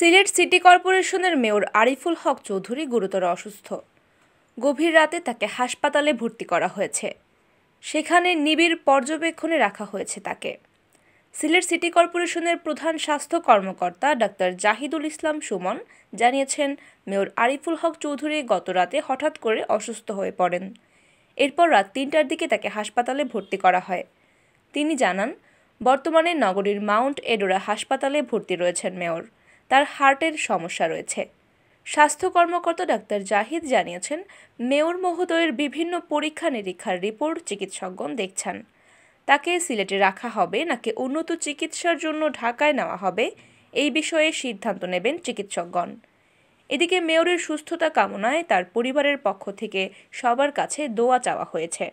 Sylhet city কর্পোরেশনের mayor Ariful Haque Chowdhury গুরুতর অসুস্থ। গভীর রাতে তাকে হাসপাতালে ভর্তি করা হয়েছে। সেখানে নিবিড় পর্যবেক্ষণে রাখা হয়েছে তাকে। সিলেট সিটি কর্পোরেশনের প্রধান স্বাস্থ্য কর্মকর্তা ডাক্তার জাহিদুল ইসলাম সুমন জানিয়েছেন, মেয়র আরিফুল হক চৌধুরী গত রাতে হঠাৎ করে অসুস্থ হয়ে পড়েন। এরপর রাত ৩টার দিকে তাকে হাসপাতালে ভর্তি করা হয়। তিনি জানান, বর্তমানে নগরীর মাউন্ট এডোরা হাসপাতালে ভর্তি রয়েছেন মেয়র। তার হার্টের সমস্যা রয়েছে। স্বাস্থ্য কর্মকর্তা ডাক্তার জাহিদ জানিয়েছেন, মেয়র মহোদয়ের বিভিন্ন পরীক্ষা নিরীক্ষার রিপোর্ট চিকিৎসকগণ দেখছেন। তাকে সিলেটে রাখা হবে নাকি উন্নত চিকিৎসার জন্য ঢাকায় নেওয়া হবে, এই বিষয়ে সিদ্ধান্ত নেবেন চিকিৎসকগণ। এদিকে মেয়রের সুস্থতা কামনায় তার পরিবারের পক্ষ থেকে সবার কাছে দোয়া চাওয়া হয়েছে।